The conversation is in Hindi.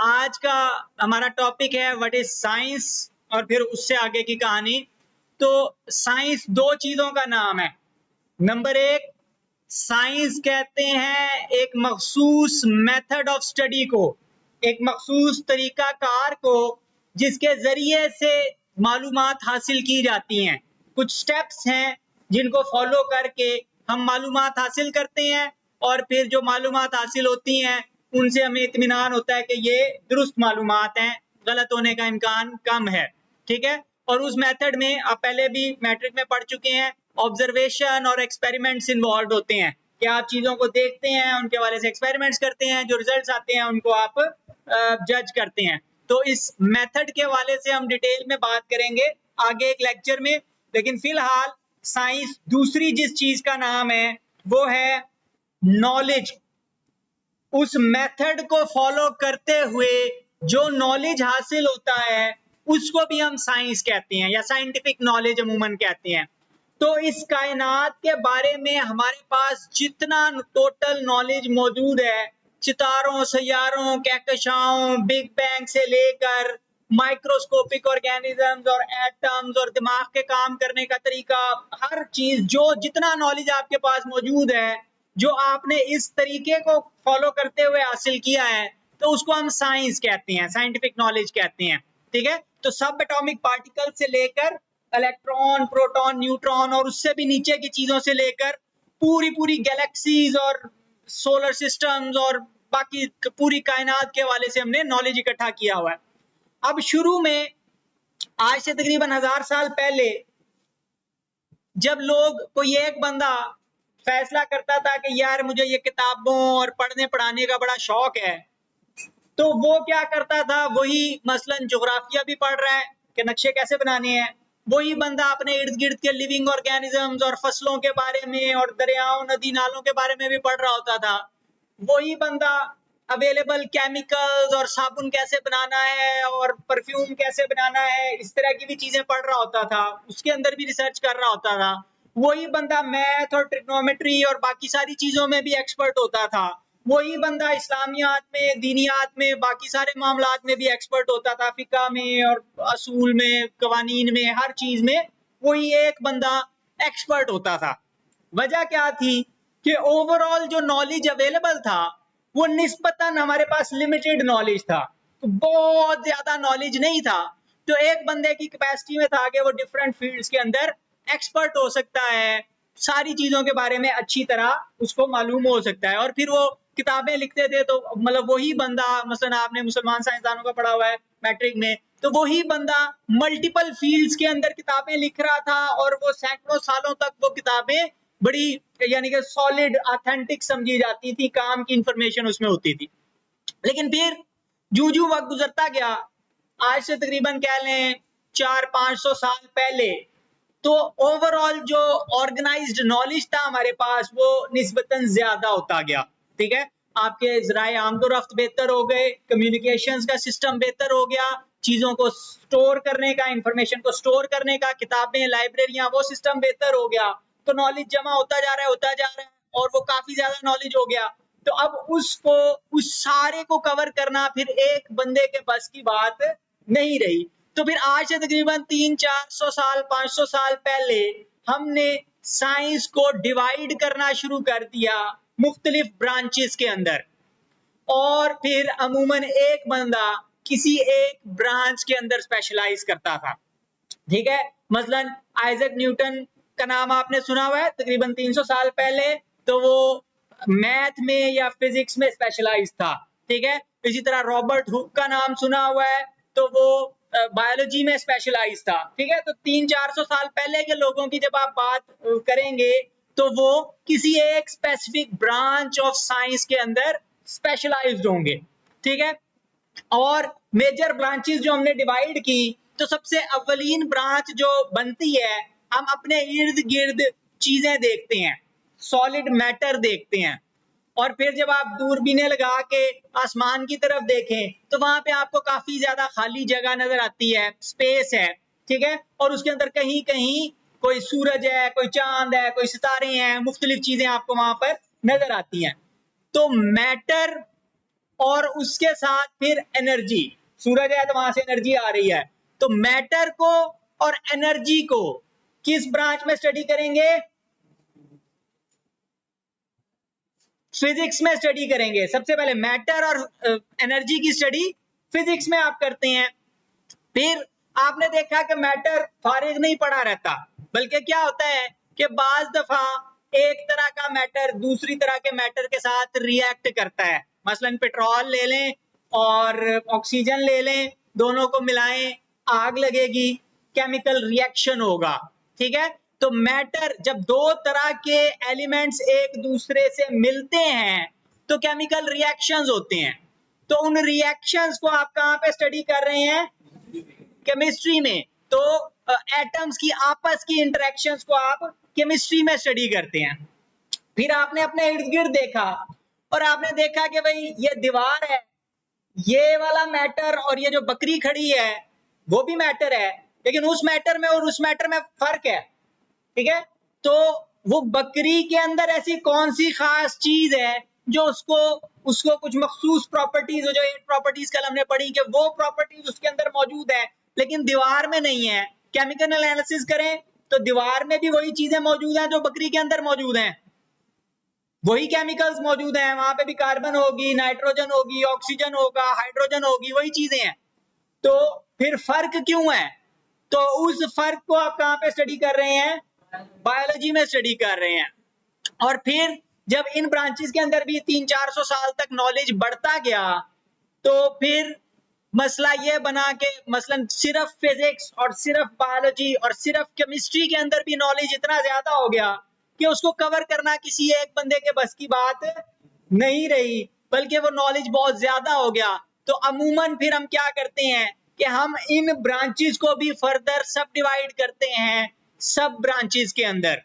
आज का हमारा टॉपिक है व्हाट इज साइंस और फिर उससे आगे की कहानी। तो साइंस दो चीजों का नाम है। नंबर एक, साइंस कहते हैं एक मखसूस मेथड ऑफ स्टडी को, एक मखसूस तरीकाकार को जिसके जरिए से मालूमात हासिल की जाती हैं। कुछ स्टेप्स हैं जिनको फॉलो करके हम मालूमात हासिल करते हैं और फिर जो मालूमात हासिल होती हैं उनसे हमें इत्मीनान होता है कि ये दुरुस्त मालूमात हैं, गलत होने का इम्कान कम है। ठीक है। और उस मेथड में आप पहले भी मैट्रिक में पढ़ चुके हैं, ऑब्जर्वेशन और एक्सपेरिमेंट्स इन्वॉल्व होते हैं कि आप चीजों को देखते हैं, उनके हवाले से एक्सपेरिमेंट्स करते हैं, जो रिजल्ट्स आते हैं उनको आप जज करते हैं। तो इस मेथड के हवाले से हम डिटेल में बात करेंगे आगे एक लेक्चर में। लेकिन फिलहाल साइंस दूसरी जिस चीज का नाम है वो है नॉलेज। उस मेथड को फॉलो करते हुए जो नॉलेज हासिल होता है उसको भी हम साइंस कहते हैं या साइंटिफिक नॉलेज अमूमन कहते हैं। तो इस कायनात के बारे में हमारे पास जितना टोटल नॉलेज मौजूद है, सितारों, सैयारों, कहकशाओं, बिग बैंग से लेकर माइक्रोस्कोपिक ऑर्गेनिजम्स और एटम्स और दिमाग के काम करने का तरीका, हर चीज जो जितना नॉलेज आपके पास मौजूद है, जो आपने इस तरीके को फॉलो करते हुए हासिल किया है, तो उसको हम साइंस कहते हैं, साइंटिफिक नॉलेज कहते हैं। ठीक है। तो सब एटॉमिक पार्टिकल से लेकर इलेक्ट्रॉन, प्रोटॉन, न्यूट्रॉन और उससे भी नीचे की चीजों से लेकर पूरी पूरी गैलेक्सीज और सोलर सिस्टम्स और बाकी पूरी कायनात के हवाले से हमने नॉलेज इकट्ठा किया हुआ है। अब शुरू में आज से तकरीबन 1000 साल पहले जब लोग, कोई एक बंदा फैसला करता था कि यार मुझे ये किताबों और पढ़ने पढ़ाने का बड़ा शौक है, तो वो क्या करता था, वही मसलन जोग्राफिया भी पढ़ रहा है कि नक्शे कैसे बनाने हैं, वही बंदा अपने इर्द गिर्द के लिविंग ऑर्गेनिजम्स और फसलों के बारे में और दरियाओं, नदी नालों के बारे में भी पढ़ रहा होता था। वही बंदा अवेलेबल केमिकल्स और साबुन कैसे बनाना है और परफ्यूम कैसे बनाना है, इस तरह की भी चीजें पढ़ रहा होता था, उसके अंदर भी रिसर्च कर रहा होता था। वही बंदा मैथ और ट्रिग्नोमेट्री और बाकी सारी चीजों में भी एक्सपर्ट होता था। वही बंदा इस्लामियात में, दीनियात में, बाकी सारे मामलात में भी एक्सपर्ट होता था, फिका में और असूल में, कवानीन में, हर चीज में वही एक बंदा एक्सपर्ट होता था। वजह क्या थी कि ओवरऑल जो नॉलेज अवेलेबल था वो निस्बतन हमारे पास लिमिटेड नॉलेज था, तो बहुत ज्यादा नॉलेज नहीं था। तो एक बंदे की कैपेसिटी में था कि वो डिफरेंट फील्ड्स के अंदर एक्सपर्ट हो सकता है, सारी चीजों के बारे में अच्छी तरह उसको मालूम हो सकता है। और फिर वो किताबें लिखते थे, तो मतलब वही बंदा, मसलन आपने मुसलमान साइंसदानों का पढ़ा हुआ है मैट्रिक में, तो वही बंदा मल्टीपल फील्ड्स के अंदर किताबें लिख रहा था और वो सैकड़ों सालों तक वो किताबें बड़ी यानी कि सॉलिड, ऑथेंटिक समझी जाती थी, काम की इंफॉर्मेशन उसमें होती थी। लेकिन फिर जू वक्त गुजरता गया, आज से तकरीबन कह लें 400-500 साल पहले, तो ओवरऑल जो ऑर्गेनाइज्ड नॉलेज था हमारे पास वो निस्बतन ज्यादा होता गया। ठीक है। आपके ज़राए आमदोरफ्त बेहतर हो गए, कम्युनिकेशंस का सिस्टम बेहतर हो गया, चीजों को स्टोर करने का, इंफॉर्मेशन को स्टोर करने का, किताबें, लाइब्रेरियां, वो सिस्टम बेहतर हो गया। तो नॉलेज जमा होता जा रहा है, होता जा रहा है, और वो काफी ज्यादा नॉलेज हो गया। तो अब उसको, उस सारे को कवर करना फिर एक बंदे के बस की बात नहीं रही। तो फिर आज से तकरीबन 300-400 साल, 500 साल पहले हमने साइंस को डिवाइड करना शुरू कर दिया मुख्तलिफ ब्रांचेस के अंदर, और फिर अमूमन एक बंदा किसी एक ब्रांच के अंदर स्पेशलाइज करता था। ठीक है। मसलन आइजैक न्यूटन का नाम आपने सुना हुआ है, तकरीबन 300 साल पहले तो वो मैथ में या फिजिक्स में स्पेशलाइज था। ठीक है। इसी तरह रॉबर्ट हुक का नाम सुना हुआ है, तो वो बायोलॉजी में स्पेशलाइज था। ठीक है। तो 300-400 साल पहले के लोगों की जब आप बात करेंगे तो वो किसी एक स्पेसिफिक ब्रांच ऑफ साइंस के अंदर स्पेशलाइज्ड होंगे। ठीक है। और मेजर ब्रांचेस जो हमने डिवाइड की, तो सबसे अव्वलीन ब्रांच जो बनती है, हम अपने इर्द गिर्द चीजें देखते हैं, सॉलिड मैटर देखते हैं, और फिर जब आप दूरबीनें लगा के आसमान की तरफ देखें तो वहां पे आपको काफी ज्यादा खाली जगह नजर आती है, स्पेस है। ठीक है। और उसके अंदर कहीं कहीं कोई सूरज है, कोई चांद है, कोई सितारे हैं, मुख्तलिफ चीजें आपको वहां पर नजर आती हैं। तो मैटर और उसके साथ फिर एनर्जी, सूरज है तो वहां से एनर्जी आ रही है। तो मैटर को और एनर्जी को किस ब्रांच में स्टडी करेंगे? फिजिक्स में स्टडी करेंगे। सबसे पहले मैटर और एनर्जी की स्टडी फिजिक्स में आप करते हैं। फिर आपने देखा कि मैटर फारिग नहीं पड़ा रहता, बल्कि क्या होता है कि बाज दफा एक तरह का मैटर दूसरी तरह के मैटर के साथ रिएक्ट करता है। मसलन पेट्रोल ले लें और ऑक्सीजन ले लें, दोनों को मिलाएं, आग लगेगी, केमिकल रिएक्शन होगा। ठीक है, तो मैटर जब दो तरह के एलिमेंट्स एक दूसरे से मिलते हैं तो केमिकल रिएक्शंस होते हैं। तो उन रिएक्शंस को आप कहां पे स्टडी कर रहे हैं? केमिस्ट्री में। तो एटम्स की आपस की इंटरेक्शंस को आप केमिस्ट्री में स्टडी करते हैं। फिर आपने अपने इर्द गिर्द देखा और आपने देखा कि भाई ये दीवार है, ये वाला मैटर और ये जो बकरी खड़ी है वो भी मैटर है, लेकिन उस मैटर में और उस मैटर में फर्क है। ठीक है, तो वो बकरी के अंदर ऐसी कौन सी खास चीज है जो उसको कुछ मखसूस प्रॉपर्टीज, जो 8 प्रॉपर्टीज कल हमने पढ़ी कि वो प्रॉपर्टीज उसके अंदर मौजूद है लेकिन दीवार में नहीं है। केमिकल एनालिसिस करें तो दीवार में भी वही चीजें मौजूद हैं जो बकरी के अंदर मौजूद हैं, वही केमिकल्स मौजूद हैं, वहां पे भी कार्बन होगी, नाइट्रोजन होगी, ऑक्सीजन होगा, हाइड्रोजन होगी, वही चीजें हैं। तो फिर फर्क क्यों है? तो उस फर्क को आप कहां पे स्टडी कर रहे हैं? बायोलॉजी में स्टडी कर रहे हैं। और फिर जब इन ब्रांचेस के अंदर भी 300-400 साल तक नॉलेज बढ़ता गया तो फिर मसला ये बना कि मसलन सिर्फ फिजिक्स और सिर्फ बायोलॉजी और सिर्फ केमिस्ट्री के अंदर भी नॉलेज इतना ज्यादा हो गया कि उसको कवर करना किसी एक बंदे के बस की बात नहीं रही, बल्कि वो नॉलेज बहुत ज्यादा हो गया। तो अमूमन फिर हम क्या करते हैं कि हम इन ब्रांचेस को भी फर्दर सब डिवाइड करते हैं सब ब्रांचेस के अंदर।